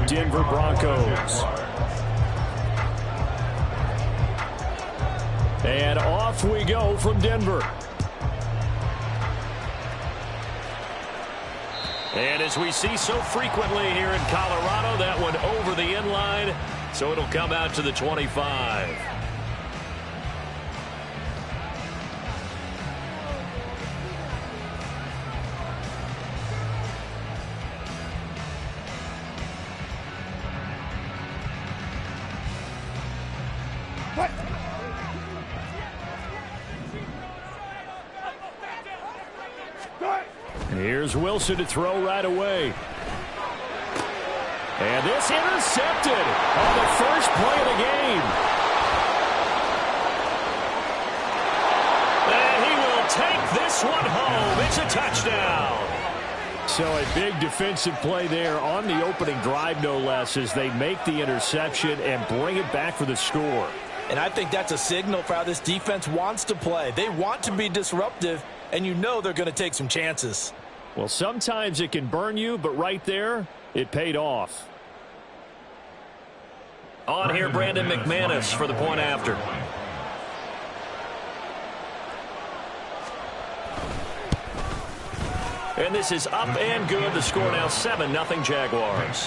Denver Broncos. And off we go from Denver. And as we see so frequently here in Colorado, that one over the end line, so it'll come out to the 25. Here's Wilson to throw right away. And this intercepted on the first play of the game. And he will take this one home. It's a touchdown. So a big defensive play there on the opening drive, no less, as they make the interception and bring it back for the score. And I think that's a signal for how this defense wants to play. They want to be disruptive, and you know they're going to take some chances. Well, sometimes it can burn you, but right there, it paid off. On here, Brandon McManus for the point after. And this is up and good. The score now 7-0 Jaguars.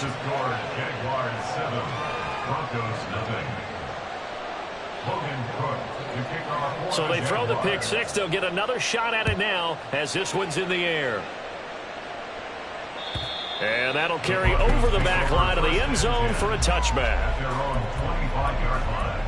So they throw the pick six. They'll get another shot at it now as this one's in the air. And that'll carry over the back line of the end zone for a touchback. They're on 25-yard line.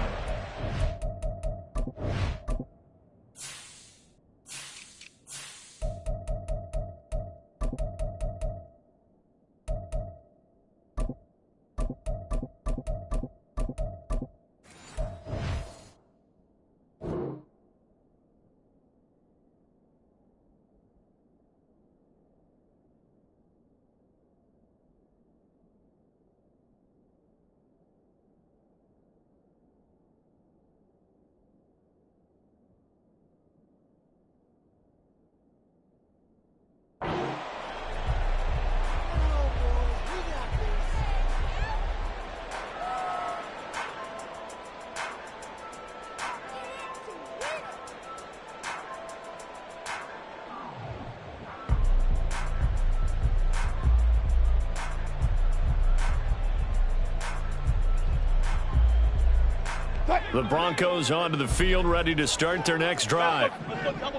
The Broncos onto the field, ready to start their next drive.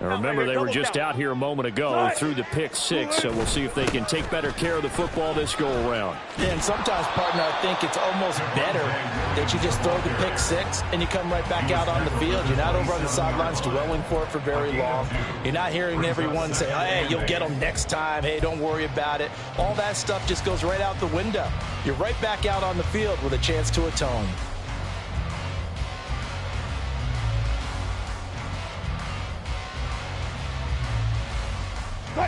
Now remember, they were just out here a moment ago through the pick six, so we'll see if they can take better care of the football this go-around. Yeah, and sometimes, partner, I think it's almost better that you just throw the pick six and you come right back out on the field. You're not over on the sidelines dwelling for it for very long. You're not hearing everyone say, hey, you'll get them next time. Hey, don't worry about it. All that stuff just goes right out the window. You're right back out on the field with a chance to atone.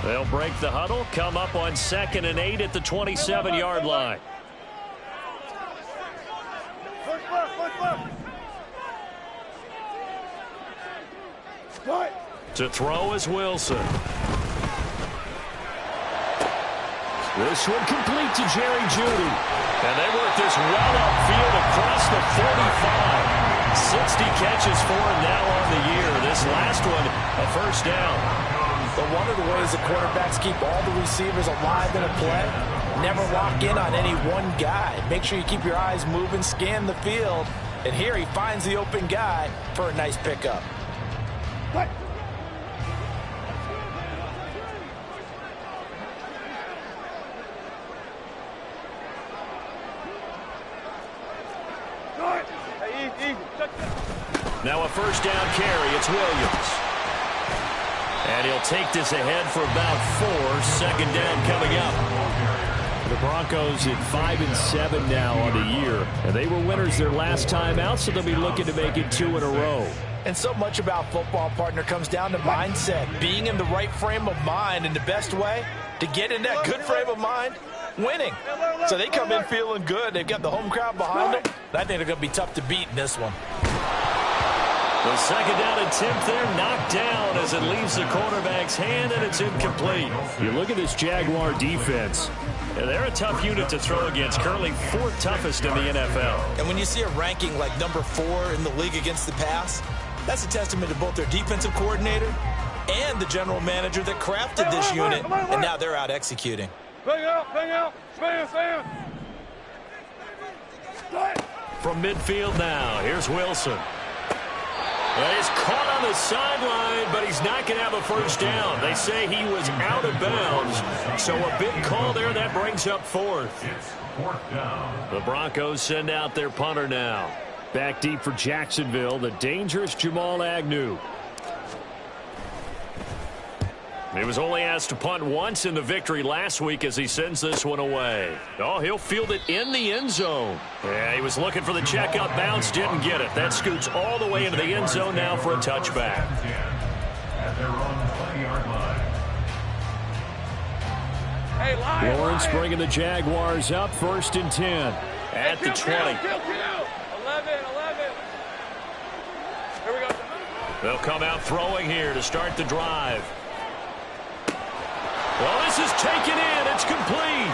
They'll break the huddle, come up on 2nd and 8 at the 27-yard line. To throw is Wilson. This one complete to Jerry Jeudy. And they work this well upfield across the 45. 60 catches for him now on the year. This last one, a first down. But one of the ways the quarterbacks keep all the receivers alive in a play, never lock in on any one guy. Make sure you keep your eyes moving, scan the field. And here he finds the open guy for a nice pickup. Now a first down carry. It's Williams. And he'll take this ahead for about 4. 2nd down coming up. The Broncos at 5-7 now on the year. And they were winners their last time out, so they'll be looking to make it 2 in a row. And so much about football, partner, comes down to mindset. Being in the right frame of mind, and the best way to get in that good frame of mind, winning. So they come in feeling good. They've got the home crowd behind them. I think they're going to be tough to beat in this one. The second down attempt there knocked down as it leaves the quarterback's hand, and it's incomplete. You look at this Jaguar defense. They're a tough unit to throw against, currently 4th toughest in the NFL. And when you see a ranking like number 4 in the league against the pass, that's a testament to both their defensive coordinator and the general manager that crafted this unit, and now they're out executing. Bang out, stand. From midfield now, here's Wilson. Well, he's caught on the sideline, but he's not going to have a first down. They say he was out of bounds, so a big call there. That brings up 4th. The Broncos send out their punter now. Back deep for Jacksonville, the dangerous Jamal Agnew. He was only asked to punt once in the victory last week as he sends this one away. Oh, he'll field it in the end zone. Yeah, he was looking for the checkup bounce, didn't get it. That scoots all the way into the end zone now for a touchback. Lawrence bringing the Jaguars up, 1st and 10 at the 20. 11. Here we go. They'll come out throwing here to start the drive. Well, this is taken in. It's complete.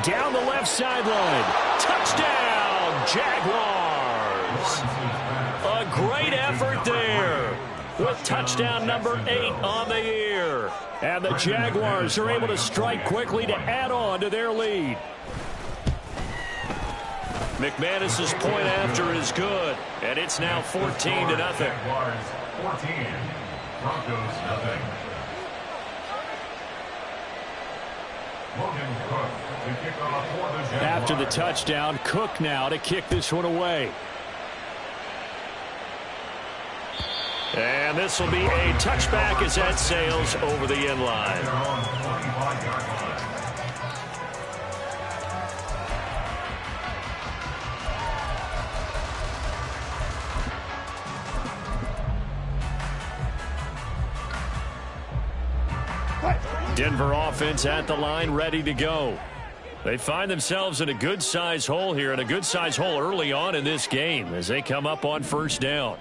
Down the left sideline. Touchdown, Jaguars. A great effort there with touchdown number 8 on the year. And the Jaguars are able to strike quickly to add on to their lead. McManus's point after is good, and it's now 14-0. Jaguars 14, Broncos nothing. After the touchdown, Cook now to kick this one away. And this will be a touchback as that sails over the end line. Denver offense at the line, ready to go. They find themselves in a good-sized hole here, and a good-sized hole early on in this game as they come up on 1st down.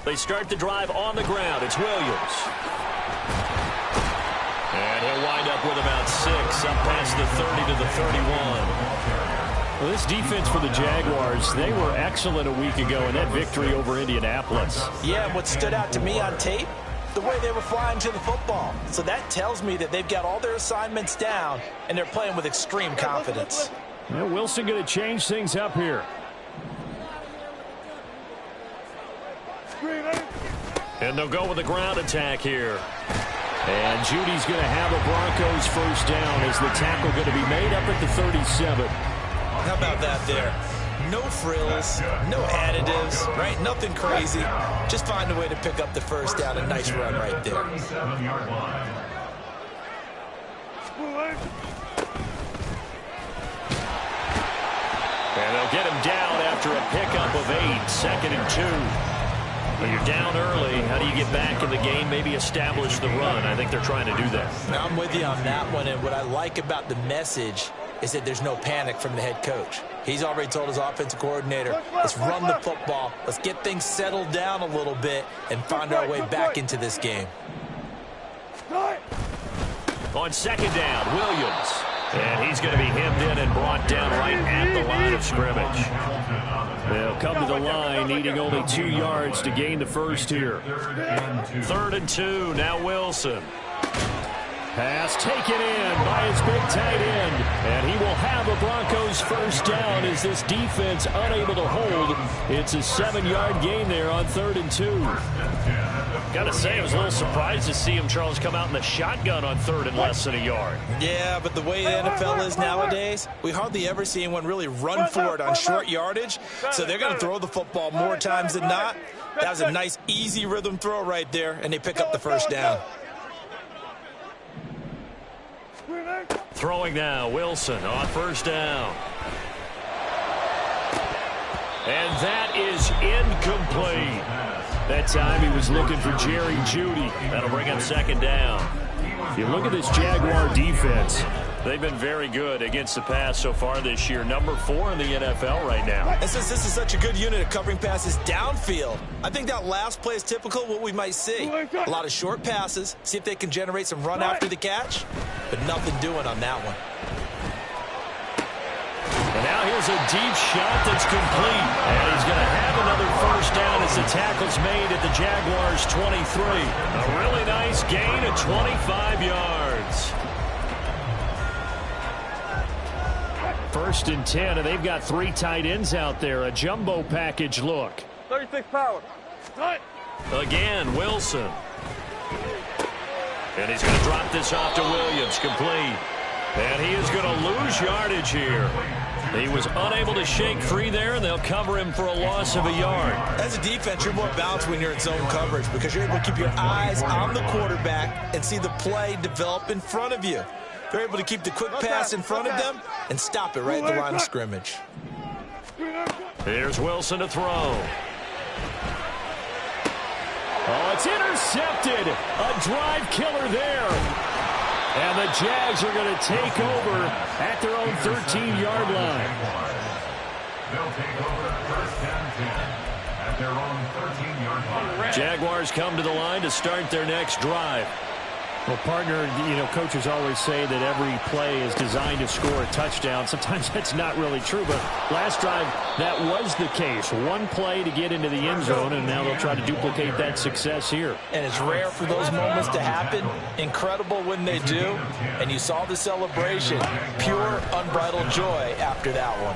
They start the drive on the ground. It's Williams. And he'll wind up with about 6, up past the 30 to the 31. Well, this defense for the Jaguars, they were excellent a week ago in that victory over Indianapolis. Yeah, and what stood out to me on tape, the way they were flying to the football. So that tells me that they've got all their assignments down, and they're playing with extreme confidence. Yeah, Wilson going to change things up here. And they'll go with the ground attack here. And Judy's going to have a Broncos first down as the tackle going to be made up at the 37. How about that there? No frills, no additives, right? Nothing crazy. Just find a way to pick up the first down. A nice run right there. And they'll get him down after a pickup of 8, 2nd and 2. When you're down early, how do you get back in the game, maybe establish the run? I think they're trying to do that. I'm with you on that one, and what I like about the message is that there's no panic from the head coach. He's already told his offensive coordinator, let's run the football, let's get things settled down a little bit and find our way back into this game. On 2nd down, Williams. And he's going to be hemmed in and brought down right at the line of scrimmage. They'll come to the line, needing only 2 yards to gain the first here. 3rd and 2, now Wilson. Pass taken in by his big tight end. And he will have a Broncos first down as this defense unable to hold. It's a 7-yard gain there on 3rd and 2. Got to say, I was a little surprised to see him, Charles, come out in the shotgun on 3rd and less than a yard. Yeah, but the way the NFL is nowadays, we hardly ever see anyone really run for it on short yardage. So they're going to throw the football more times than not. That was a nice, easy rhythm throw right there, and they pick up the first down. Throwing now, Wilson on 1st down. And that is incomplete. That time he was looking for Jerry Jeudy. That'll bring up 2nd down. If you look at this Jaguar defense, They've been very good against the pass so far this year. Number 4 in the NFL right now. And since this is such a good unit of covering passes downfield, I think that last play is typical of what we might see. A lot of short passes, see if they can generate some run after the catch, but nothing doing on that one. And now here's a deep shot that's complete. And he's going to have another first down as the tackle's made at the Jaguars' 23. A really nice gain of 25 yards. First and 10, and they've got 3 tight ends out there. A jumbo package look. 36 power. Tight. Again, Wilson. And he's going to drop this off to Williams, complete. And he is going to lose yardage here. He was unable to shake free there, and they'll cover him for a loss of a yard. As a defense, you're more balanced when you're in zone coverage because you're able to keep your eyes on the quarterback and see the play develop in front of you. They're able to keep the quick pass in front of them and stop it right at the line of scrimmage. Here's Wilson to throw. Oh, it's intercepted. A drive killer there. And the Jags are going to take over at their own 13-yard line. They'll take over first and 10 at their own 13-yard line. Jaguars come to the line to start their next drive. Well, partner, coaches always say that every play is designed to score a touchdown. Sometimes that's not really true, but last drive, that was the case. One play to get into the end zone, and now they'll try to duplicate that success here. And it's rare for those moments to happen. Incredible when they do. And you saw the celebration. Pure, unbridled joy after that one.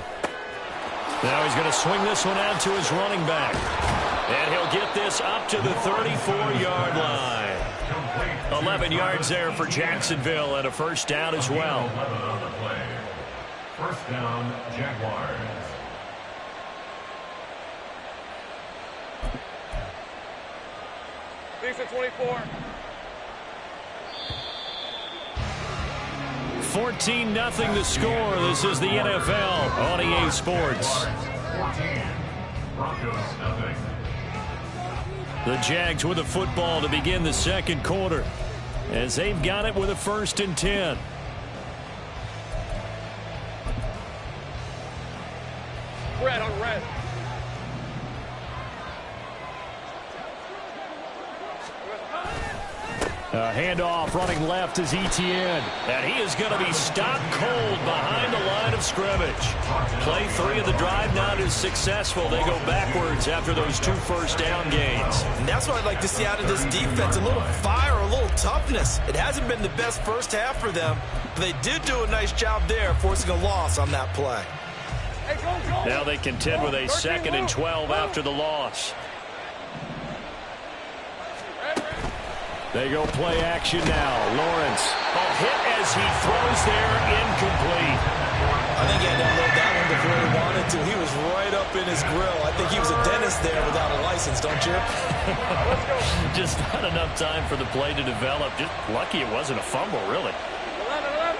Now he's going to swing this one out to his running back. And he'll get this up to the 34-yard line. 11 yards there for Jacksonville and a first down as well. First down, Jaguars. Decent 24. 14-0 the score. This is the NFL on EA Sports. 14. Broncos, nothing. The Jags with the football to begin the second quarter as they've got it with a first and 10. Red on red. A handoff running left is Etienne. And he is going to be stopped cold behind the line of scrimmage. Play 3 of the drive not as successful. They go backwards after those 2 first down gains. And that's what I'd like to see out of this defense. A little fire, a little toughness. It hasn't been the best first half for them, but they did do a nice job there forcing a loss on that play. Hey, go. Now they contend with a 2nd and 12 after the loss. They go play action now. Lawrence. A hit as he throws there, incomplete. I think he had to unload that one before he wanted to. He was right up in his grill. I think he was a dentist there without a license, don't you? Just not enough time for the play to develop. Just lucky it wasn't a fumble, really. 11.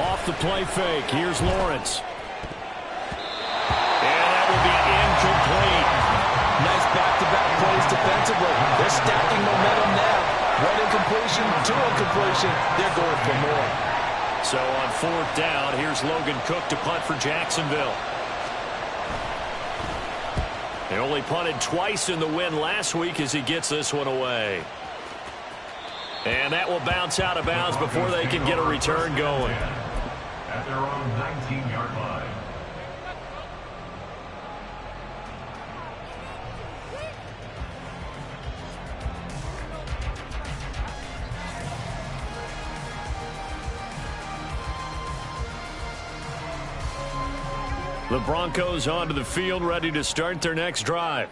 Off the play fake. Here's Lawrence. And that will be incomplete. Nice back-to-back plays defensively. They're stacking momentum now. One incompletion, 2 incompletion. They're going for more. So on 4th down, here's Logan Cook to punt for Jacksonville. They only punted twice in the win last week as he gets this one away. And that will bounce out of bounds before they can get a return going. At their own 19-yard line. The Broncos onto the field, ready to start their next drive.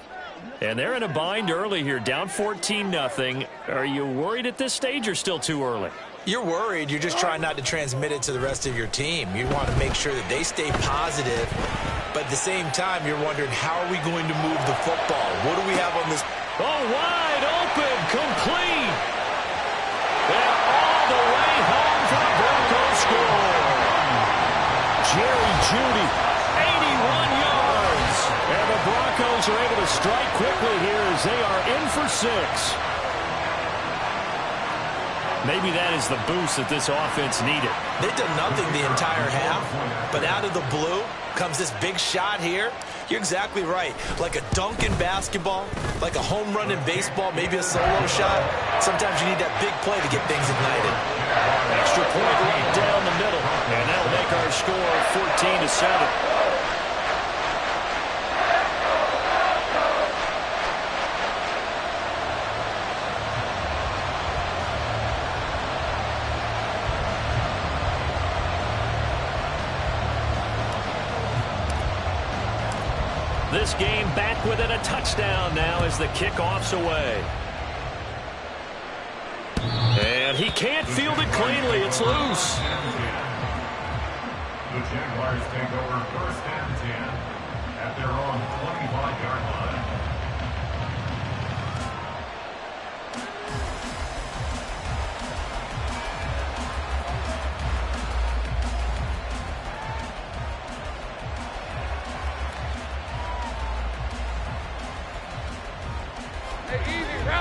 And they're in a bind early here, down 14-0. Are you worried at this stage or still too early? You're worried. You're just trying not to transmit it to the rest of your team. You want to make sure that they stay positive. But at the same time, you're wondering, how are we going to move the football? What do we have on this? Oh, wide open, complete. And all the way home for the Broncos score. Jerry Jeudy, 81 yards. And the Broncos are able to strike quickly here as they are in for 6. Maybe that is the boost that this offense needed. They've done nothing the entire half, but out of the blue comes this big shot here. You're exactly right. Like a dunk in basketball, like a home run in baseball, maybe a solo shot. Sometimes you need that big play to get things ignited. Extra point right down the middle, and that'll make our score 14-7. This game back within a touchdown now as the kickoff's away. And he can't field it cleanly. It's loose. The Jaguars take over 1st and 10 at their own 25-yard line.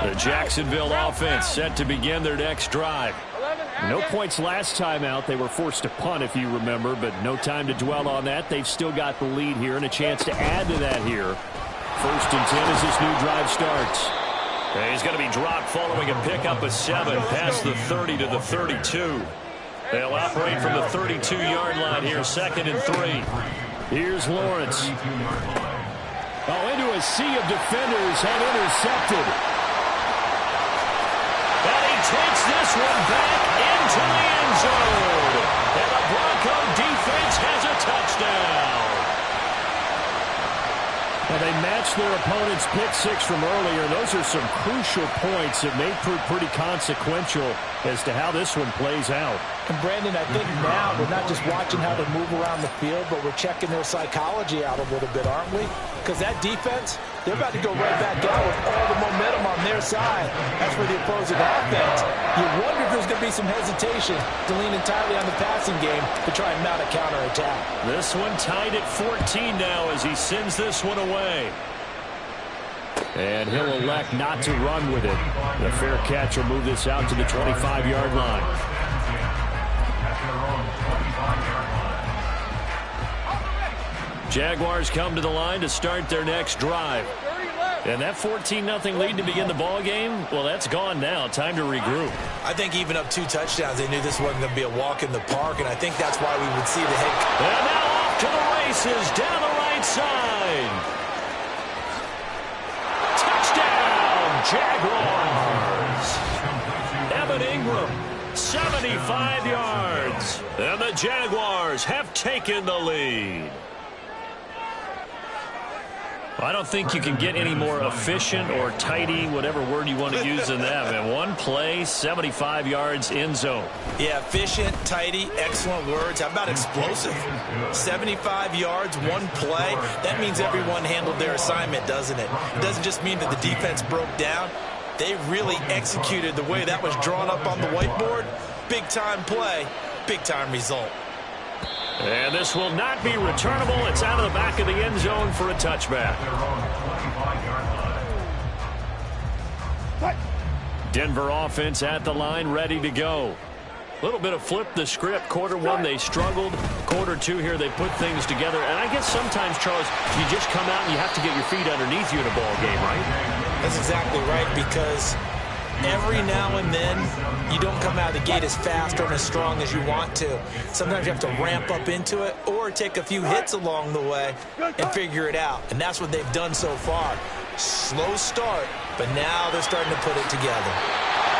The Jacksonville offense set to begin their next drive. No points last time out. They were forced to punt, if you remember, but no time to dwell on that. They've still got the lead here and a chance to add to that here. 1st and 10 as this new drive starts. And he's going to be dropped following a pickup of 7 past the 30 to the 32. They'll operate from the 32-yard line here, 2nd and 3. Here's Lawrence. Oh, into a sea of defenders, have intercepted. And he takes this one back into the end zone. And the Bronco defense has a touchdown. Well, they matched their opponent's pick 6 from earlier. Those are some crucial points that may prove pretty consequential as to how this one plays out. And Brandon, I think now we're not just watching how they move around the field, but we're checking their psychology out a little bit, aren't we? Because that defense, they're about to go right back out with all the momentum on their side. As for the opposing offense, you wonder if there's going to be some hesitation to lean entirely on the passing game to try and mount a counterattack. This one tied at 14 now as he sends this one away. And he'll elect not to run with it. The fair catch will move this out to the 25-yard line. Jaguars come to the line to start their next drive. And that 14-0 lead to begin the ball game, well, that's gone now. Time to regroup. I think even up 2 touchdowns, they knew this wasn't going to be a walk in the park, and I think that's why we would see the head. And now off to the races down the right side. Touchdown, Jaguars. Evan Ingram, 75 yards. And the Jaguars have taken the lead. I don't think you can get any more efficient or tidy, whatever word you want to use in that. Man, one play, 75 yards, end zone. Yeah, efficient, tidy, excellent words. How about explosive? 75 yards, one play. That means everyone handled their assignment, doesn't it? It doesn't just mean that the defense broke down. They really executed the way that was drawn up on the whiteboard. Big-time play, big-time result. And this will not be returnable. It's out of the back of the end zone for a touchback. Denver offense at the line, ready to go. A little bit of flip the script. Quarter 1, they struggled. Quarter 2 here, they put things together. And I guess sometimes, Charles, you just come out and you have to get your feet underneath you in a ball game, right? That's exactly right, because every now and then, you don't come out of the gate as fast or as strong as you want to. Sometimes you have to ramp up into it or take a few hits along the way and figure it out. And that's what they've done so far. Slow start, but now they're starting to put it together.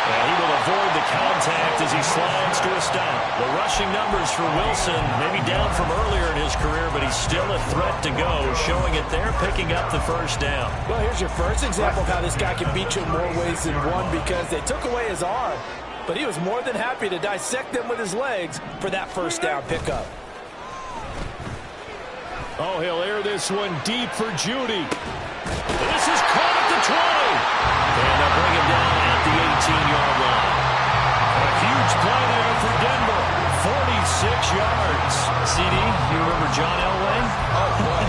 And he will avoid the contact as he slides to a stop. The rushing numbers for Wilson, maybe down from earlier in his career, but he's still a threat to go, showing it there, picking up the first down. Well, here's your first example of how this guy can beat you in more ways than one, because they took away his arm, but he was more than happy to dissect them with his legs for that first down pickup. Oh, he'll air this one deep for Judy. This is caught at the 20. And they'll bring him down at the 18-yard line. A huge play there for Denver. 46 yards. CD, you remember John Elway? Oh, boy.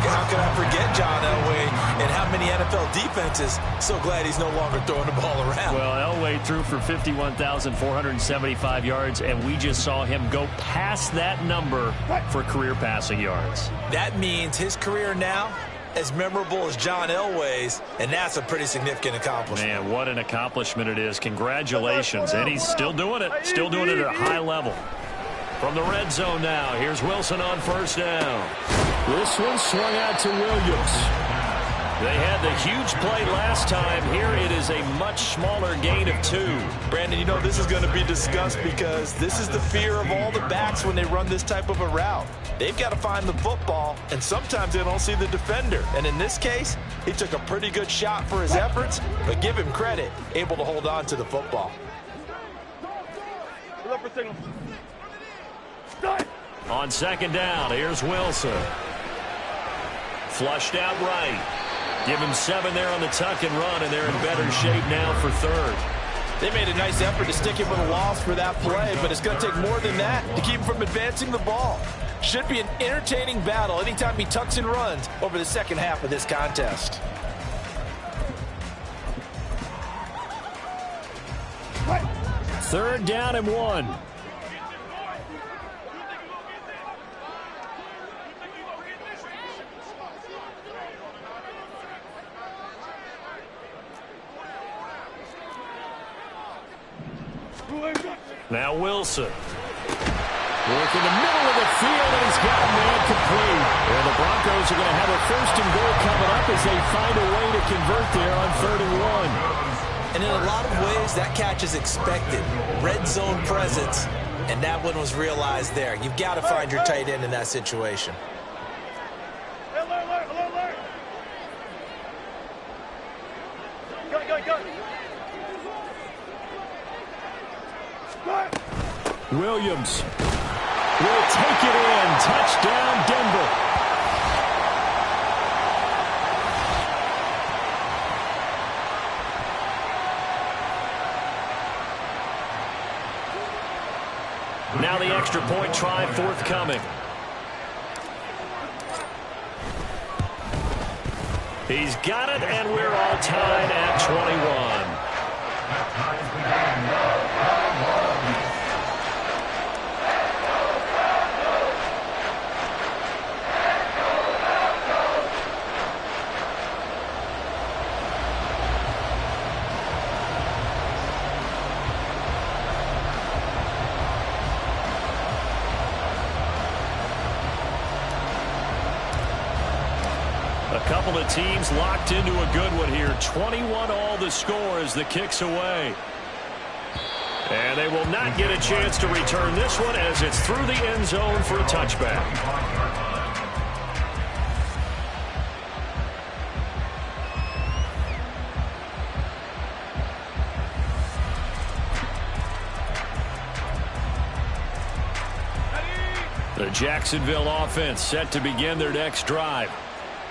How could I forget John Elway and how many NFL NFL defense is so glad he's no longer throwing the ball around. Well, Elway threw for 51,475 yards, and we just saw him go past that number for career passing yards. That means his career now as memorable as John Elway's, and that's a pretty significant accomplishment. Man, what an accomplishment it is. Congratulations. And he's still doing it. Still doing it at a high level. From the red zone now, here's Wilson on first down. This one swung out to Williams. They had the huge play last time. Here it is a much smaller gain of 2. Brandon, you know this is going to be discussed because this is the fear of all the backs when they run this type of a route. They've got to find the football, and sometimes they don't see the defender. And in this case, he took a pretty good shot for his efforts, but give him credit, able to hold on to the football. On second down, here's Wilson. Flushed out right. Give him 7 there on the tuck and run, and they're in better shape now for third. They made a nice effort to stick him with a loss for that play, but it's going to take more than that to keep him from advancing the ball. Should be an entertaining battle anytime he tucks and runs over the second half of this contest. Third down and 1. Now Wilson. Work in the middle of the field, and he's got a man complete. And the Broncos are going to have a first and goal coming up as they find a way to convert there on 3rd and 1. And in a lot of ways, that catch is expected. Red zone presence, and that one was realized there. You've got to find your tight end in that situation. Williams will take it in. Touchdown, Denver. Now the extra point try forthcoming. He's got it, and we're all tied at 21. A couple of teams locked into a good one here. 21 all the score as the kick's away. And they will not get a chance to return this one as it's through the end zone for a touchback. The Jacksonville offense set to begin their next drive.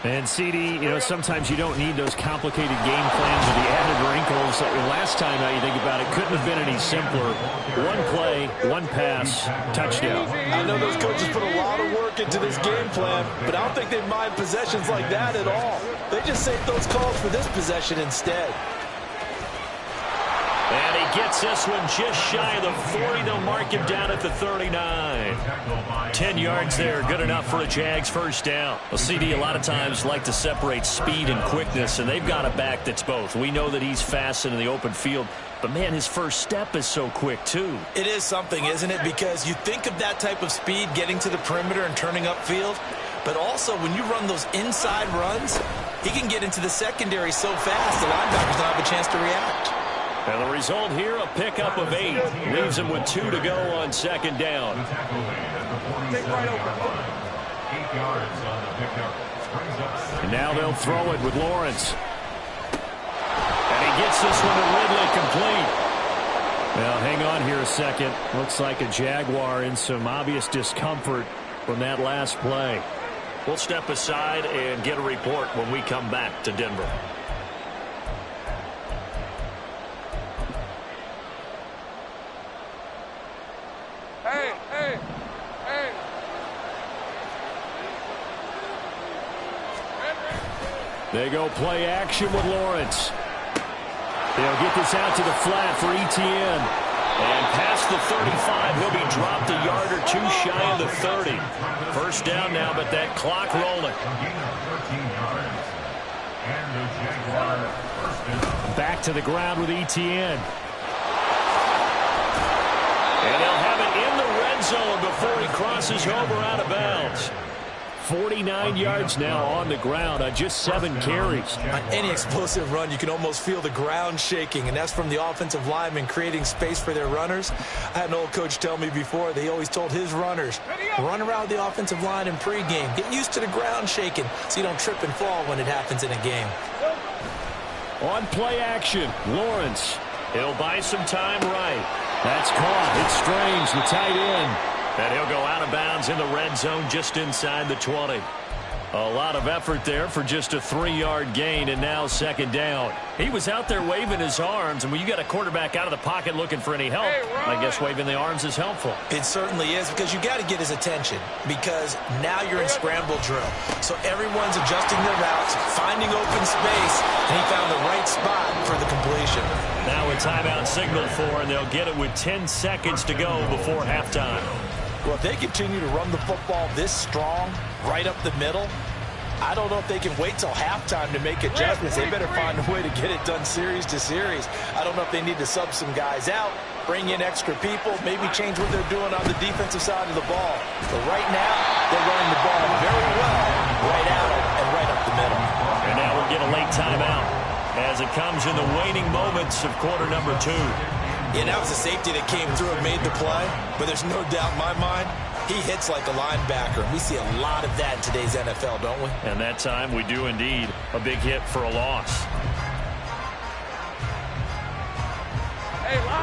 And CD, you know, sometimes you don't need those complicated game plans with the added wrinkles. Last time, now you think about it, couldn't have been any simpler. One play, one pass, touchdown. I know those coaches put a lot of work into this game plan, but I don't think they mind possessions like that at all. They just save those calls for this possession instead. And he gets this one just shy of the 40. They'll mark him down at the 39. 10 yards there, good enough for a Jags first down. Well, CD, a lot of times like to separate speed and quickness, and they've got a back that's both. We know that he's fast in the open field, but, man, his first step is so quick, too. It is something, isn't it? Because you think of that type of speed getting to the perimeter and turning upfield, but also when you run those inside runs, he can get into the secondary so fast the linebackers don't have a chance to react. And the result here, a pickup of 8. Leaves him with 2 to go on second down. And now they'll throw it with Lawrence. And he gets this one to Ridley complete. Well, hang on here a second. Looks like a Jaguar in some obvious discomfort from that last play. We'll step aside and get a report when we come back to Denver. They go play action with Lawrence. They'll get this out to the flat for Etienne. And past the 35, he'll be dropped a yard or two shy of the 30. First down now, but that clock rolling. Back to the ground with Etienne. And they'll have it in the red zone before he crosses over out of bounds. 49 yards now on the ground on just 7 carries. On any explosive run, you can almost feel the ground shaking, and that's from the offensive linemen creating space for their runners. I had an old coach tell me before, they always told his runners, run around the offensive line in pregame. Get used to the ground shaking so you don't trip and fall when it happens in a game. On play action, Lawrence. He'll buy some time right. That's caught. It's Strange, the tight end. And he'll go out of bounds in the red zone just inside the 20. A lot of effort there for just a 3-yard gain, and now second down. He was out there waving his arms, and when you got a quarterback out of the pocket looking for any help, I guess waving the arms is helpful. It certainly is, because you got to get his attention, because now you're in scramble drill. So everyone's adjusting their routes, finding open space, and he found the right spot for the completion. Now a timeout signaled for, and they'll get it with 10 seconds to go before halftime. Well, if they continue to run the football this strong, right up the middle, I don't know if they can wait till halftime to make adjustments. They better find a way to get it done series to series. I don't know if they need to sub some guys out, bring in extra people, maybe change what they're doing on the defensive side of the ball. But right now, they're running the ball very well, right out and right up the middle. And now we'll get a late timeout as it comes in the waning moments of quarter number 2. Yeah, that was a safety that came through and made the play, but there's no doubt in my mind, he hits like a linebacker. We see a lot of that in today's NFL, don't we? And that time we do indeed. A big hit for a loss.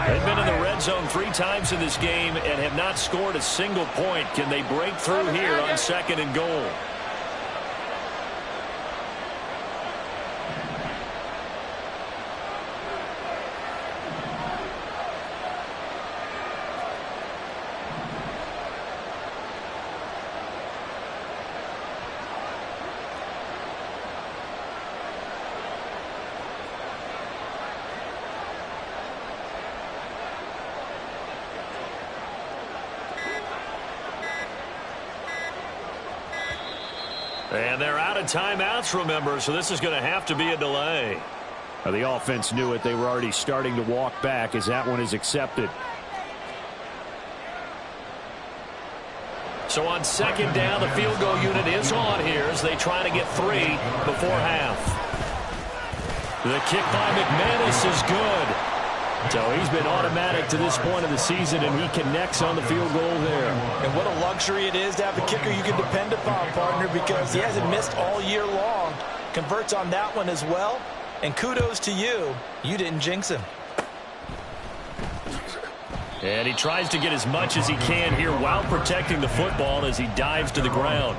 They've been in the red zone 3 times in this game and have not scored a single point. Can they break through here on second and goal? And they're out of timeouts, remember, so this is going to have to be a delay. The offense knew it. They were already starting to walk back as that one is accepted. So on second down, the field goal unit is on here as they try to get 3 before half. The kick by McManus is good. So he's been automatic to this point of the season, and he connects on the field goal there. And what a luxury it is to have a kicker you can depend upon, partner, because he hasn't missed all year long. Converts on that one as well. And kudos to you. You didn't jinx him. And he tries to get as much as he can here while protecting the football as he dives to the ground.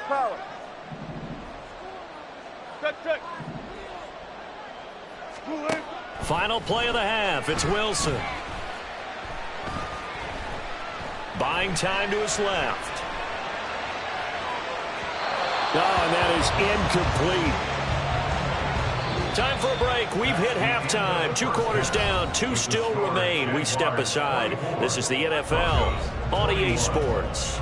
Power. Check. Final play of the half. It's Wilson. Buying time to his left. Oh, and that is incomplete. Time for a break. We've hit halftime. 2 quarters down. 2 still remain. We step aside. This is the NFL on EA Sports.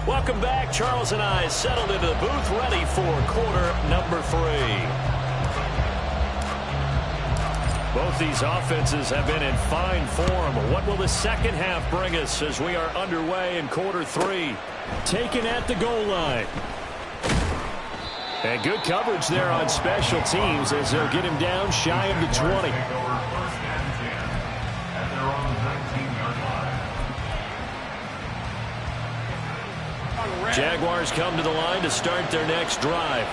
Welcome back. Charles and I settled into the booth, ready for quarter number 3. Both these offenses have been in fine form. What will the second half bring us as we are underway in quarter 3? Taken at the goal line. And good coverage there on special teams as they'll get him down shy of the 20. Jaguars come to the line to start their next drive.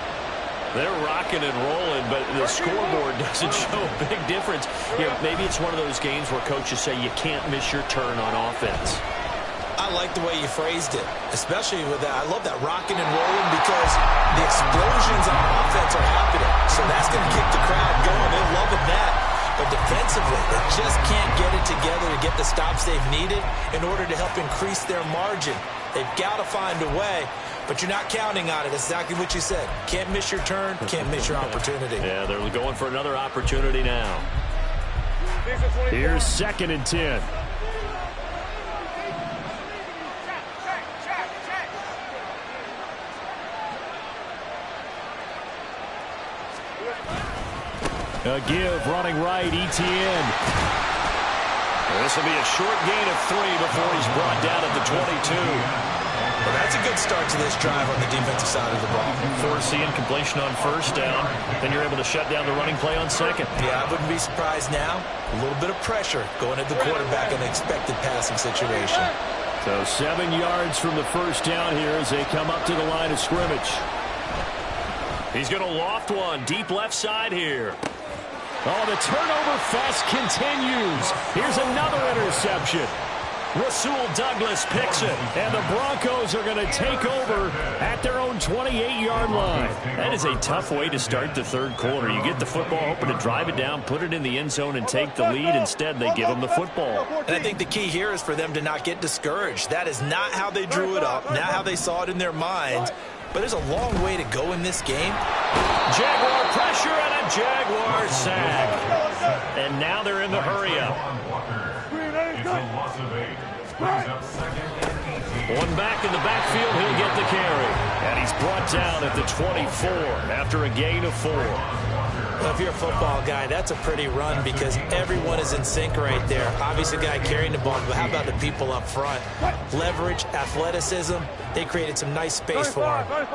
They're rocking and rolling, but the scoreboard doesn't show a big difference. Here, maybe it's one of those games where coaches say you can't miss your turn on offense. I like the way you phrased it, especially with that. I love that rocking and rolling because the explosions on offense are happening. So that's going to keep the crowd going. They're loving that. But defensively, they just can't get it together to get the stops they've needed in order to help increase their margin. They've got to find a way, but you're not counting on it. That's exactly what you said. Can't miss your turn, can't miss your opportunity. Yeah, they're going for another opportunity now. Here's 2nd and 10. A give, running right, Etienne. This will be a short gain of 3 before he's brought down at the 22. Well, that's a good start to this drive on the defensive side of the ball. Force the incompletion on 1st down, then you're able to shut down the running play on 2nd. Yeah, I wouldn't be surprised now. A little bit of pressure going at the quarterback in an expected passing situation. So 7 yards from the 1st down here as they come up to the line of scrimmage. He's going to loft one deep left side here. Oh, the turnover fest continues. Here's another interception. Rasul Douglas picks it. And the Broncos are going to take over at their own 28-yard line. That is a tough way to start the 3rd quarter. You get the football, hoping to drive it down, put it in the end zone, and take the lead. Instead, they give them the football. And I think the key here is for them to not get discouraged. That is not how they drew it up, not how they saw it in their minds. But there's a long way to go in this game. Jaguar pressure and a Jaguar sack. And now they're in the hurry-up. One back in the backfield, he'll get the carry. And he's brought down at the 24 after a gain of 4. Well, if you're a football guy, that's a pretty run because everyone is in sync right there. Obviously, the guy carrying the ball, but how about the people up front? Leverage, athleticism, they created some nice space for him.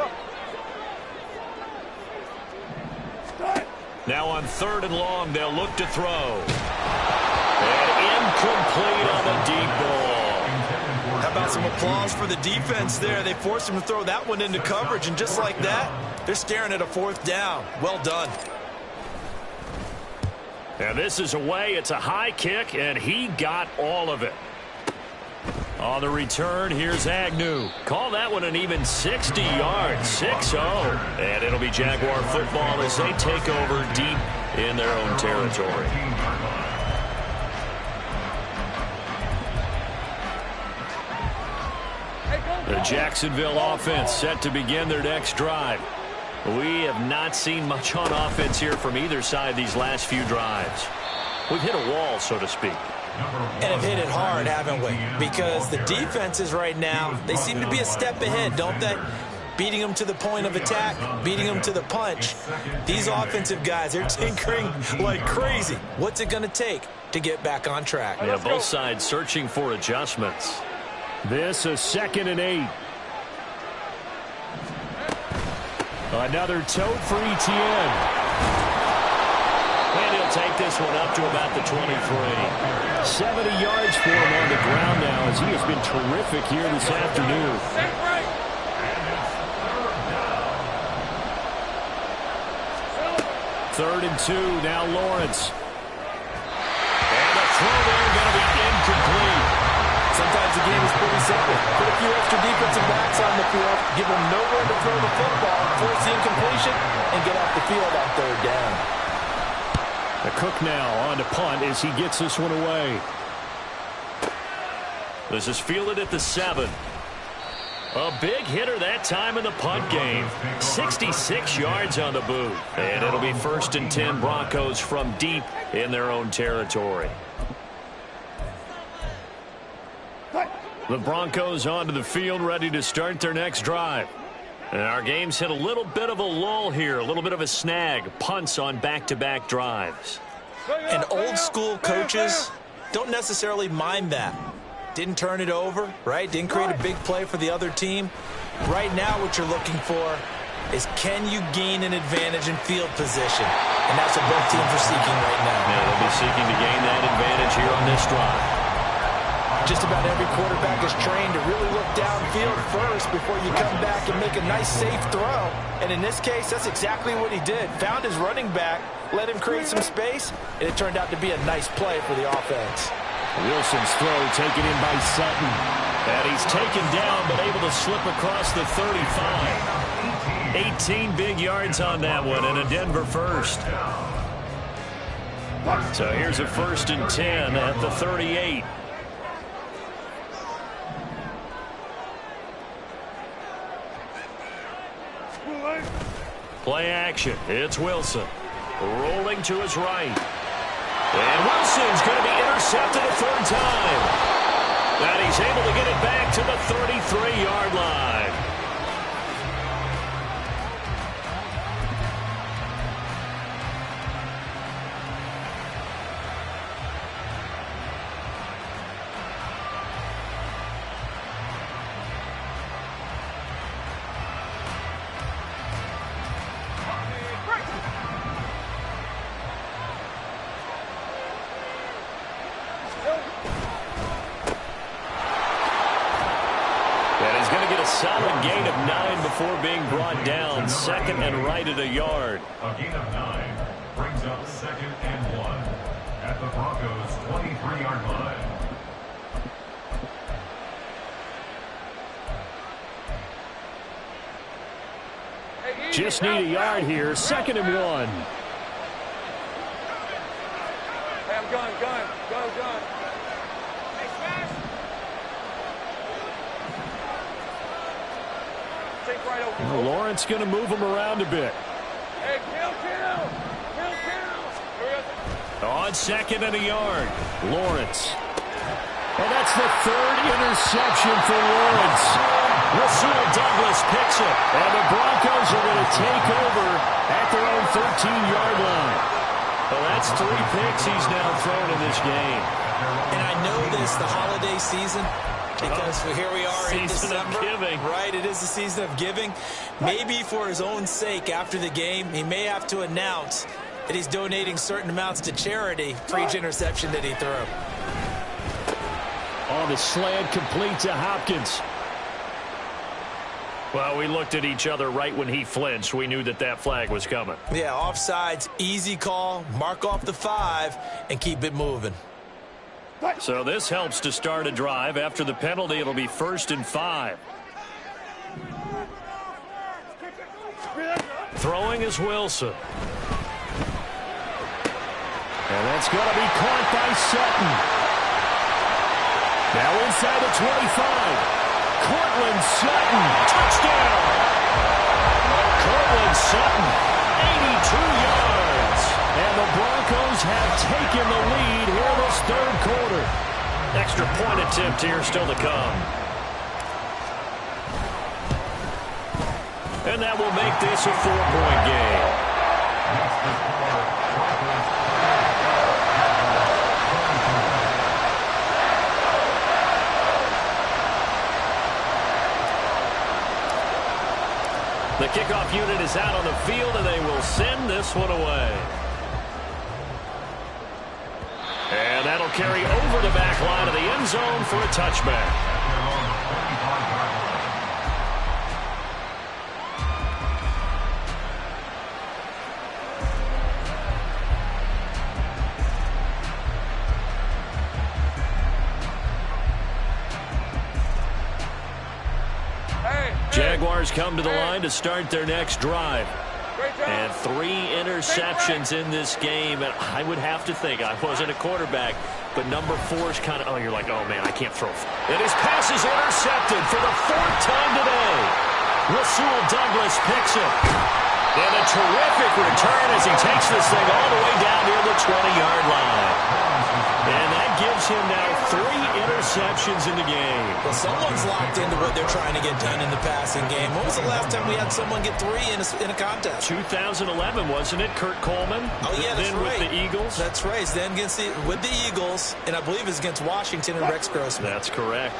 Now on 3rd and long, they'll look to throw. And incomplete on the deep ball. How about some applause for the defense there? They forced him to throw that one into coverage, and just like that, they're staring at a 4th down. Well done. And this is away. It's a high kick, and he got all of it. On the return, here's Agnew. Call that one an even 60 yards, 6-0. And it'll be Jaguar football as they take over deep in their own territory. The Jacksonville offense set to begin their next drive. We have not seen much on offense here from either side these last few drives. We've hit a wall, so to speak. And have hit it hard, haven't we? Because the defenses right now, they seem to be a step ahead, don't they? Beating them to the point of attack, beating them to the punch. These offensive guys, they're tinkering like crazy. What's it going to take to get back on track? Yeah, both sides searching for adjustments. This is 2nd and 8. Another tote for Etienne. And he'll take this one up to about the 23. 70 yards for him on the ground now as he has been terrific here this afternoon. Third and 2, now Lawrence. And the throw there going to be incomplete. Sometimes the game is pretty simple. Put a few extra defensive backs on the field, give them nowhere to throw the football, force the incompletion, and get off the field on 3rd down. The Cook now on to punt as he gets this one away. This is fielded at the 7. A big hitter that time in the punt game. 66 yards on the boot. And it'll be 1st and 10 Broncos from deep in their own territory. The Broncos onto the field, ready to start their next drive. And our game's hit a little bit of a lull here, a little bit of a snag. Punts on back-to-back drives. And old-school coaches don't necessarily mind that. Didn't turn it over, right? Didn't create a big play for the other team. Right now what you're looking for is can you gain an advantage in field position? And that's what both teams are seeking right now. Yeah, they'll be seeking to gain that advantage here on this drive. Just about every quarterback is trained to really look downfield first before you come back and make a nice, safe throw. And in this case, that's exactly what he did. Found his running back, let him create some space, and it turned out to be a nice play for the offense. Wilson's throw taken in by Sutton. And he's taken down, but able to slip across the 35. 18 big yards on that one, and a Denver first. So here's a 1st and 10 at the 38. Play action. It's Wilson. Rolling to his right. And Wilson's going to be intercepted a 3rd time. And he's able to get it back to the 33-yard line. Solid gain of 9 before being brought down. 2nd and right at a yard. A gain of 9 brings up 2nd and 1 at the Broncos' 23-yard line. Just need a yard here. 2nd and 1. Hey, I'm gun. Hey, smash. Take right over. Lawrence going to move him around a bit. Hey, kill. On 2nd and a yard. Lawrence. And that's the 3rd interception for Lawrence. Rasul Douglas picks it. And the Broncos are going to take over at their own 13-yard line. Well, that's 3 picks he's now thrown in this game. And I know this, the holiday season, because here we are in December. Season of giving. Right, it is the season of giving. Maybe for his own sake after the game, he may have to announce that he's donating certain amounts to charity for each interception that he threw. On the slant, complete to Hopkins. Well, we looked at each other right when he flinched. We knew that that flag was coming. Yeah, offsides, easy call, mark off the 5, and keep it moving. So this helps to start a drive. After the penalty, it'll be 1st and 5. Throwing is Wilson. And that's going to be caught by Sutton. Now inside the 25. Cortland Sutton. Touchdown! Cortland Sutton, 82 yards. And the Broncos have taken the lead here this 3rd quarter. Extra point attempt here still to come. And that will make this a 4-point game. The kickoff unit is out on the field, and they will send this one away. And that'll carry over the back line of the end zone for a touchback. Jaguars come to the line to start their next drive. And 3 interceptions in this game. And I would have to think, I wasn't a quarterback, but number 4 is kind of, you're like, oh, man, I can't throw. And his pass is intercepted for the 4th time today. Rasul Douglas picks it. And a terrific return as he takes this thing all the way down near the 20-yard line. And that gives him now 3 interceptions in the game. Well, someone's locked into what they're trying to get done in the passing game. When was the last time we had someone get 3 in a contest? 2011, wasn't it? Kurt Coleman. Oh, yeah, that's then right. With the Eagles. That's right. Then with the Eagles, and I believe it's against Washington and Rex Grossman. That's correct.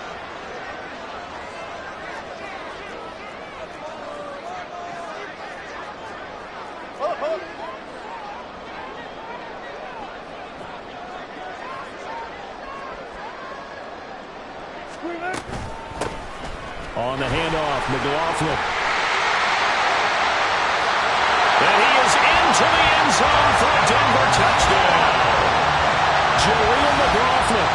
On the handoff, McLaughlin. And he is into the end zone for a Denver touchdown. Jaleel McLaughlin,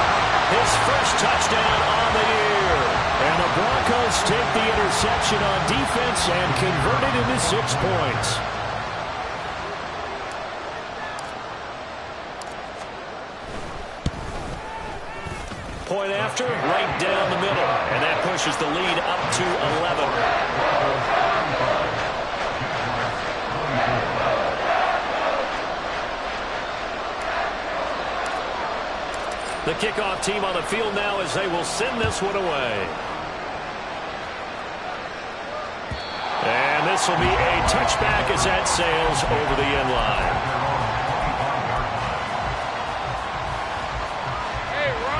his first touchdown on the year. And the Broncos take the interception on defense and convert it into 6 points. Point after, right down the middle. And that pushes the lead up to 11. The kickoff team on the field now as they will send this one away. And this will be a touchback as that sails over the end line.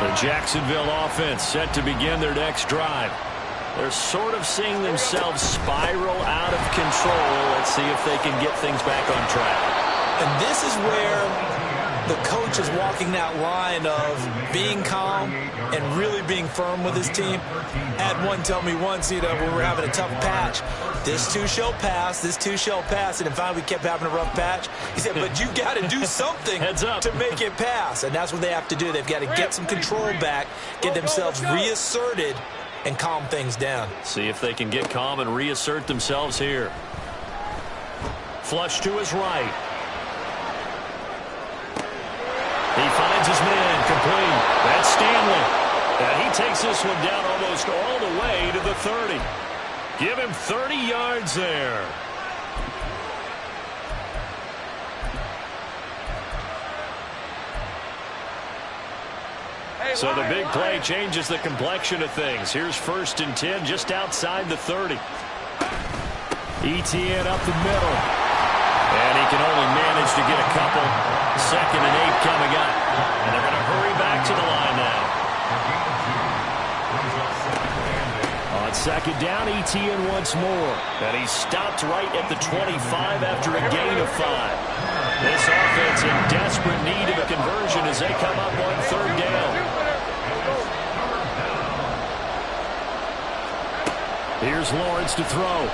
The Jacksonville offense set to begin their next drive. They're sort of seeing themselves spiral out of control. Let's see if they can get things back on track. And this is where the coach is walking that line of being calm and really being firm with his team. Had one tell me once, when we were having a tough patch, this too shall pass, this too shall pass. And finally we kept having a rough patch. He said, but you got to do something to make it pass. And that's what they have to do. They've got to get some control back, get themselves reasserted, and calm things down. See if they can get calm and reassert themselves here. Flush to his right. He finds his man complete. That's Stanley. And he takes this one down almost all the way to the 30. Give him 30 yards there. So the big play changes the complexion of things. Here's 1st and 10 just outside the 30. ETN up the middle. And he can only manage to get a couple. 2nd and 8 coming up. And they're going to hurry back to the line now. On 2nd down, ETN once more. And he stopped right at the 25 after a gain of 5. This offense in desperate need of a conversion as they come up on 3rd down. Here's Lawrence to throw.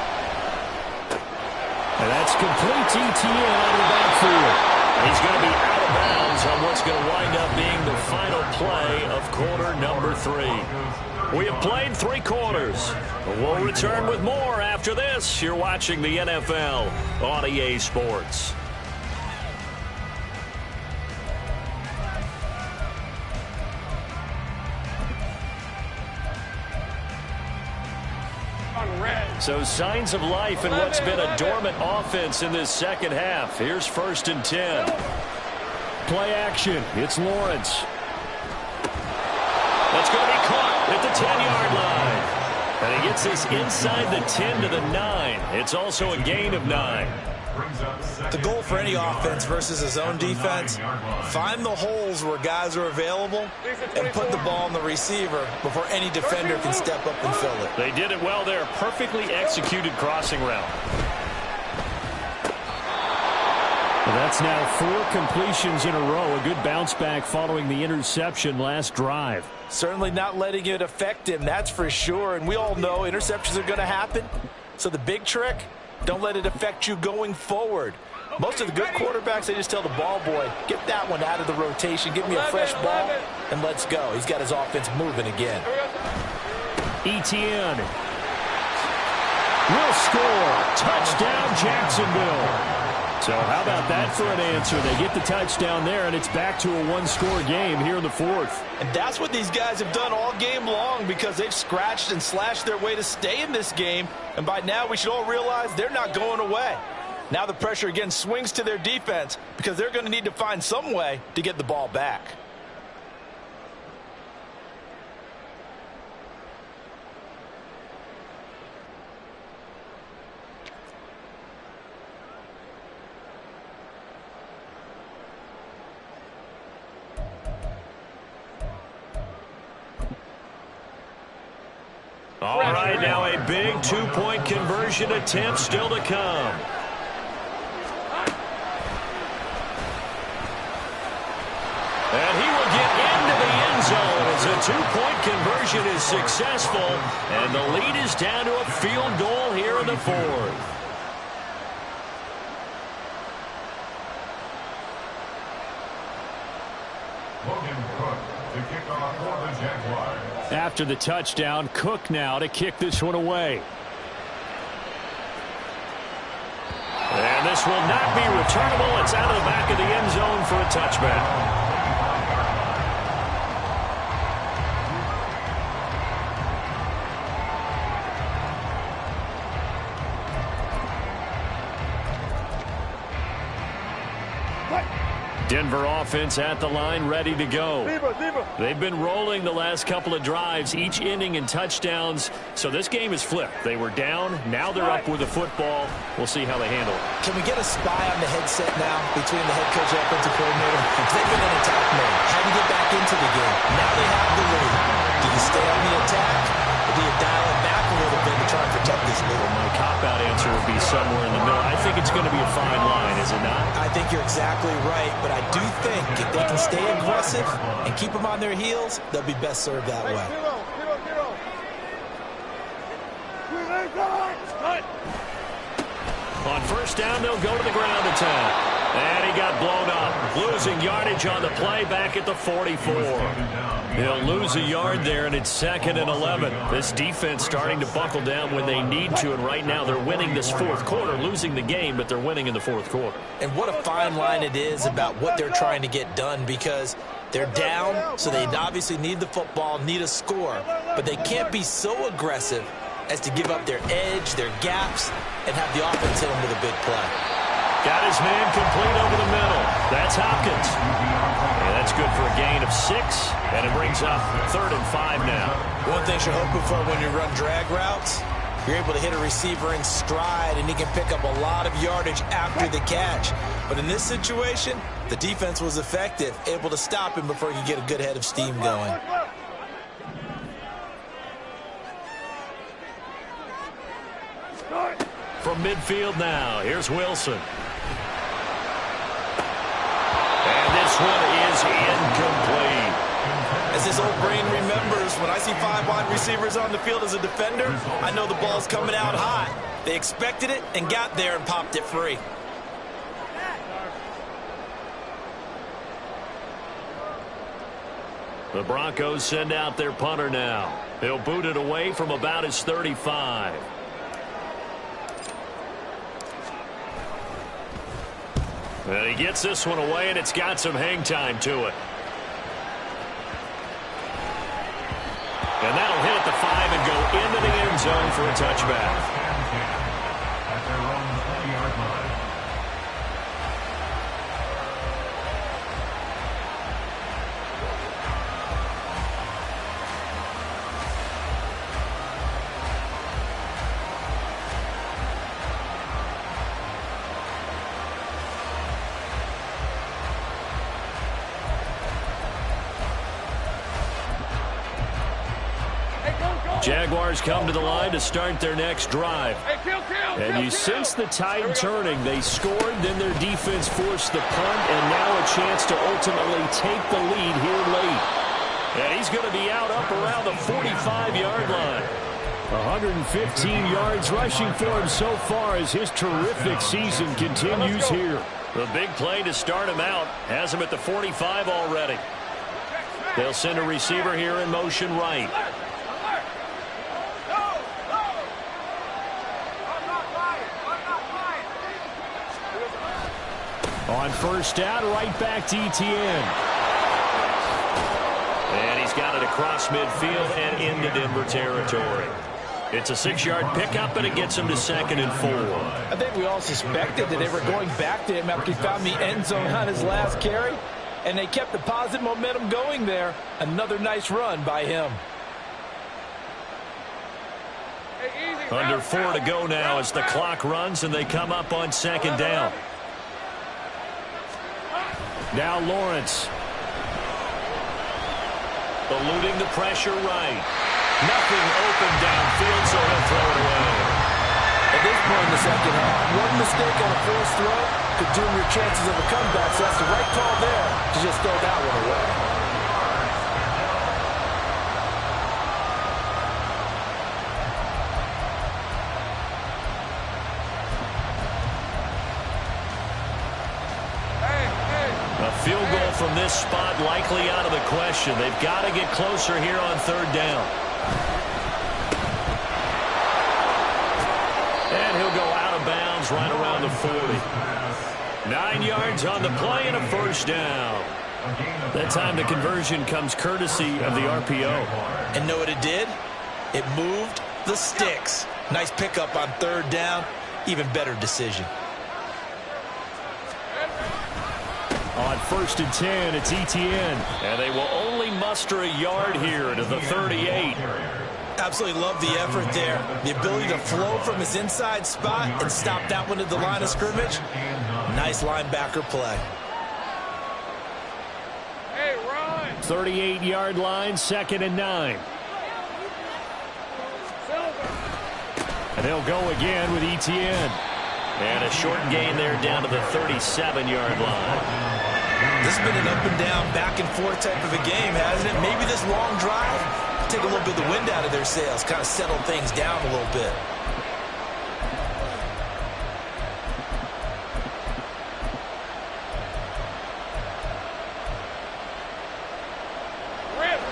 And that's complete to ETN out of the backfield. He's going to be out of bounds on what's going to wind up being the final play of quarter number 3. We have played 3 quarters. We'll return with more after this. You're watching the NFL on EA Sports. So signs of life in what's been a dormant offense in this second half. Here's 1st and 10. Play action. It's Lawrence. That's going to be caught at the 10-yard line. And he gets this inside the 10 to the 9. It's also a gain of 9. The goal for any offense versus his own defense, find the holes where guys are available and put the ball on the receiver before any defender can step up and fill it. They did it well there. Perfectly executed crossing route. Well, that's now 4 completions in a row. A good bounce back following the interception last drive. Certainly not letting it affect him, that's for sure. And we all know interceptions are going to happen. So the big trick, don't let it affect you going forward. Most of the good quarterbacks, they just tell the ball boy, get that one out of the rotation, give me a fresh ball, and let's go. He's got his offense moving again. ETN will score. Touchdown, Jacksonville. So how about that for an answer? They get the touchdown there, and it's back to a 1-score game here in the 4th. And that's what these guys have done all game long because they've scratched and slashed their way to stay in this game. And by now, we should all realize they're not going away. Now the pressure again swings to their defense because they're going to need to find some way to get the ball back. All right, now a big 2-point conversion attempt still to come. And he will get into the end zone as as a two-point conversion is successful, and the lead is down to a field goal here in the fourth. After the touchdown, Cook now to kick this one away. And this will not be returnable. It's out of the back of the end zone for a touchback. Denver offense at the line, ready to go. They've been rolling the last couple of drives, each inning in touchdowns, so this game is flipped. They were down, now they're up with the football. We'll see how they handle it. Can we get a spy on the headset now between the head coach and offensive coordinator? They've been in attack mode. How do you get back into the game? Now they have the lead. Do you stay on the attack, or do you dial it back a little bit to try and protect this lead? My cop-out answer would be somewhere in the middle. I think it's going to be a fine line, is it not? I think you're exactly right, but I do think if they can stay aggressive and keep them on their heels, they'll be best served that way. On first down, they'll go to the ground attack. And he got blown up. Losing yardage on the play back at the 44. He'll lose a yard there, and it's 2nd and 11. This defense starting to buckle down when they need to, and right now they're winning this fourth quarter, losing the game, but they're winning in the fourth quarter. And what a fine line it is about what they're trying to get done, because they're down, so they obviously need the football, need a score, but they can't be so aggressive as to give up their edge, their gaps, and have the offense hit them with a big play. Got his man complete over the middle. That's Hopkins. And that's good for a gain of 6, and it brings up 3rd and 5 now. One thing you're hoping for when you run drag routes, you're able to hit a receiver in stride, and he can pick up a lot of yardage after the catch. But in this situation, the defense was effective, able to stop him before he could get a good head of steam going. From midfield now, here's Wilson. And this one is incomplete. As this old brain remembers, when I see 5 wide receivers on the field as a defender, I know the ball's coming out hot. They expected it and got there and popped it free. The Broncos send out their punter now. He'll boot it away from about his 35. And he gets this one away, and it's got some hang time to it. And that'll hit at the 5 and go into the end zone for a touchback. At their own 20-yard line. Jaguars come to the line to start their next drive. And you sense the tide turning. They scored, then their defense forced the punt, and now a chance to ultimately take the lead here late. And he's going to be out up around the 45-yard line. 115 yards rushing for him so far as his terrific season continues here. The big play to start him out has him at the 45 already. They'll send a receiver here in motion right. On first down, right back to ETN. And he's got it across midfield and into Denver territory. It's a 6-yard pickup, and it gets him to 2nd and 4. I think we all suspected that they were going back to him after he found the end zone on his last carry, and they kept the positive momentum going there. Another nice run by him. Under 4 to go now as the clock runs, and they come up on 2nd down. Now Lawrence. Eluding the pressure right. Nothing open downfield, so he'll throw it away. At this point in the second half, one mistake on a forced throw could doom your chances of a comeback, so that's the right call there to just throw that one away. likely out of the question. They've got to get closer here on third down. And he'll go out of bounds right around the 40. 9 yards on the play and a first down. That time the conversion comes courtesy of the RPO. And know what it did? It moved the sticks. Nice pickup on third down. Even better decision. On 1st and 10, it's Etienne. And they will only muster a yard here to the 38. Absolutely love the effort there. The ability to flow from his inside spot and stop that one at the line of scrimmage. Nice linebacker play. Hey, run! 38-yard line, 2nd and 9. And they'll go again with Etienne. And a short gain there down to the 37-yard line. This has been an up and down, back and forth type of a game, hasn't it? Maybe this long drive take a little bit of the wind out of their sails, kind of settle things down a little bit.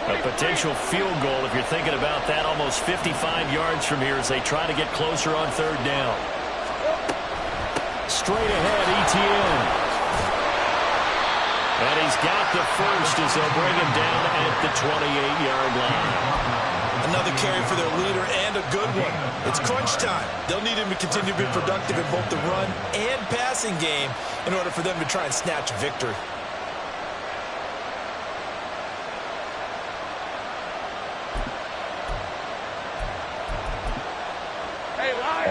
A potential field goal, if you're thinking about that, almost 55 yards from here as they try to get closer on third down. Straight ahead, Etienne. And he's got the first as they'll bring him down at the 28-yard line. Another carry for their leader and a good one. It's crunch time. They'll need him to continue to be productive in both the run and passing game in order for them to try and snatch a victory.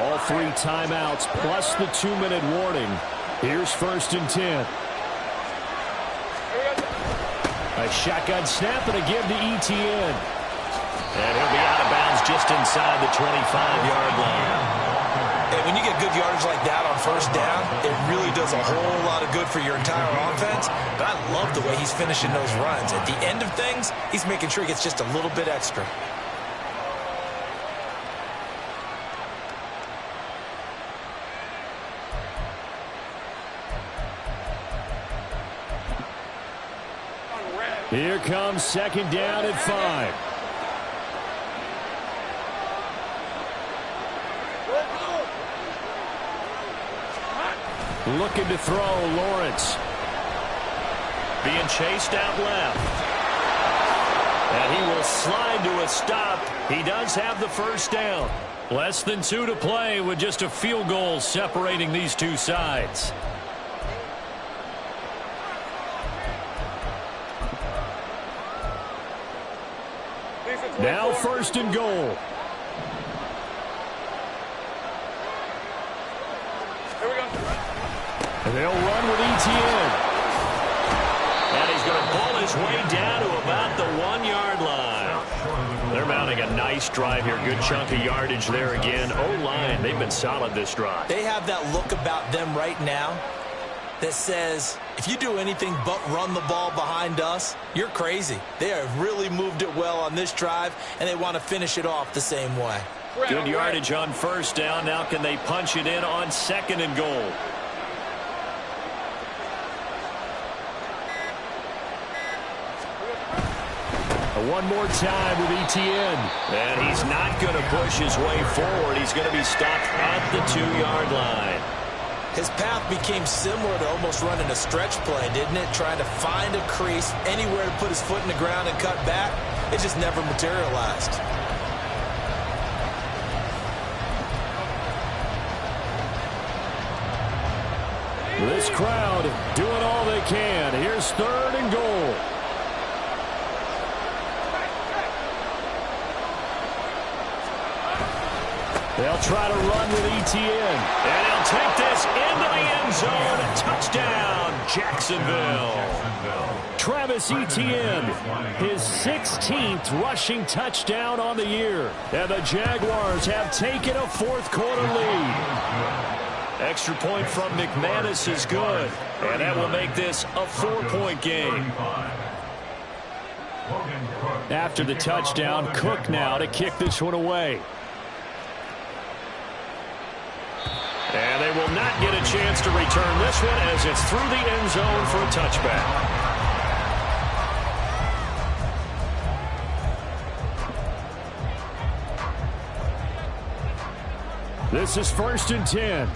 All 3 timeouts plus the 2-minute warning. Here's 1st and 10. A shotgun snap and a give to Etienne. And he'll be out of bounds just inside the 25-yard line. And when you get good yardage like that on first down, it really does a whole lot of good for your entire offense. But I love the way he's finishing those runs. At the end of things, he's making sure he gets just a little bit extra. Here comes 2nd down at 5. Looking to throw, Lawrence. Being chased out left. And he will slide to a stop. He does have the first down. Less than 2 to play with just a field goal separating these two sides. Now 1st and goal. Here we go. And they'll run with Etienne. And he's going to pull his way down to about the 1-yard line. They're mounting a nice drive here. Good chunk of yardage there again. O-line, they've been solid this drive. They have that look about them right now that says, if you do anything but run the ball behind us, you're crazy. They have really moved it well on this drive, and they want to finish it off the same way. Good yardage on first down. Now can they punch it in on 2nd and goal? One more time with Etienne. And he's not going to push his way forward. He's going to be stopped at the 2-yard line. His path became similar to almost running a stretch play, didn't it? Trying to find a crease, anywhere to put his foot in the ground and cut back. It just never materialized. This crowd doing all they can. Here's 3rd and goal. They'll try to run with Etienne. And he'll take this into the end zone. Touchdown, Jacksonville. Travis Etienne, his 16th rushing touchdown on the year. And the Jaguars have taken a 4th quarter lead. Extra point from McManus is good. And that will make this a 4-point game. After the touchdown, Cook now to kick this one away. And they will not get a chance to return this one as it's through the end zone for a touchback. This is 1st and 10.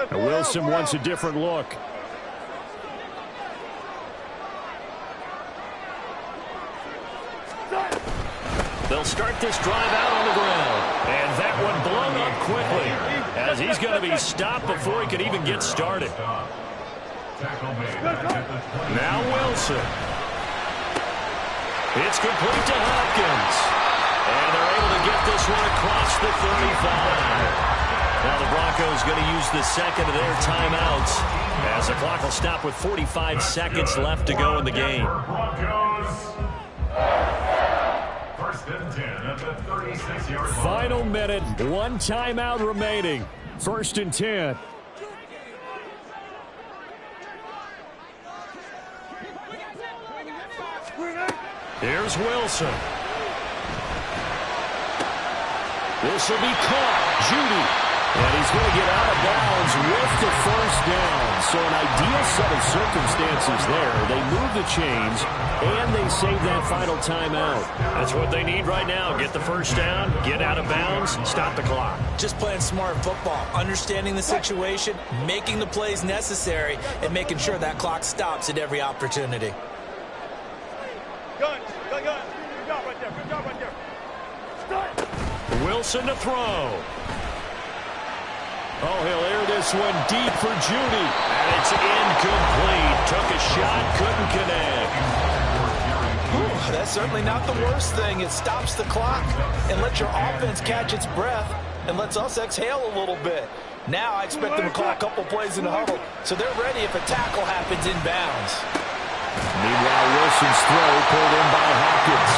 And Wilson wants a different look. They'll start this drive out on the ground. And that one blown up quickly, as he's going to be stopped before he could even get started. Now Wilson. It's complete to Hopkins. And they're able to get this one across the 35. Now the Broncos going to use the second of their timeouts, as the clock will stop with 45 seconds left to go in the game. Final minute, 1 timeout remaining. 1st and 10. Here's Wilson. This will be caught. Judy. And he's going to get out of bounds with the 1st down. So an ideal set of circumstances there. They move the chains, and they save that final timeout. That's what they need right now. Get the 1st down, get out of bounds, stop the clock. Just playing smart football, understanding the situation, making the plays necessary, and making sure that clock stops at every opportunity. Gun. Good job right there. Start. Wilson to throw. Oh, he'll air this one deep for Judy. And it's incomplete. Took a shot, couldn't connect. Whew, that's certainly not the worst thing. It stops the clock and lets your offense catch its breath and lets us exhale a little bit. Now I expect them to call a couple plays in the huddle, so they're ready if a tackle happens inbounds. Meanwhile, Wilson's throw pulled in by Hopkins.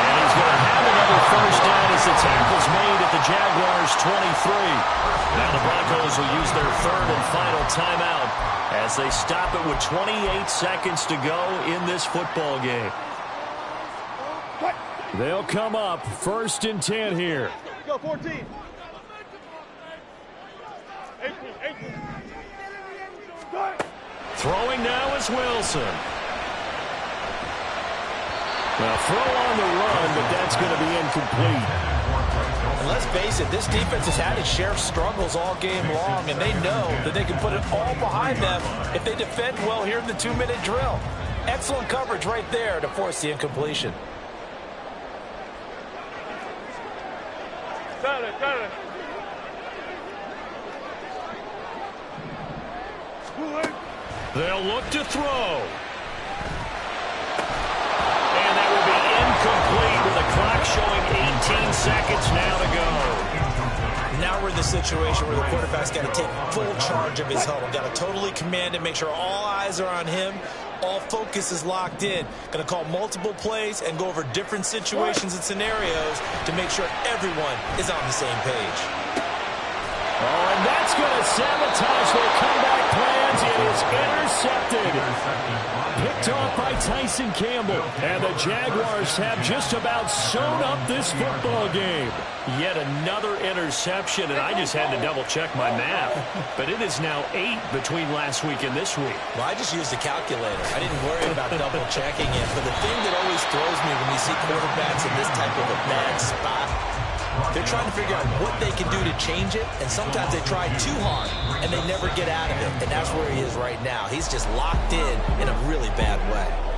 And he's going to have another 1st down as the tackle's made at the Jaguars' 23. Now the Broncos will use their 3rd and final timeout as they stop it with 28 seconds to go in this football game. They'll come up 1st and 10 here. Go 14. 18. Throwing now is Wilson. Well, throw on the run, but that's going to be incomplete. And let's face it, this defense has had its share of struggles all game long, and they know that they can put it all behind them if they defend well here in the 2-minute drill. Excellent coverage right there to force the incompletion. Got it. They'll look to throw. And that will be incomplete with the clock showing 18 seconds now to go. Now we're in the situation where the quarterback's got to take full charge of his huddle. Got to totally command it, make sure all eyes are on him. All focus is locked in. Going to call multiple plays and go over different situations and scenarios to make sure everyone is on the same page. Oh, and that's going to sabotage their comeback plans. It is intercepted. Picked off by Tyson Campbell. And the Jaguars have just about sewn up this football game. Yet another interception, and I just had to double-check my math. But it is now 8 between last week and this week. Well, I just used a calculator. I didn't worry about double-checking it. But the thing that always throws me when you see quarterbacks in this type of a bad spot, they're trying to figure out what they can do to change it, and sometimes they try too hard, and they never get out of it. And that's where he is right now. He's just locked in a really bad way.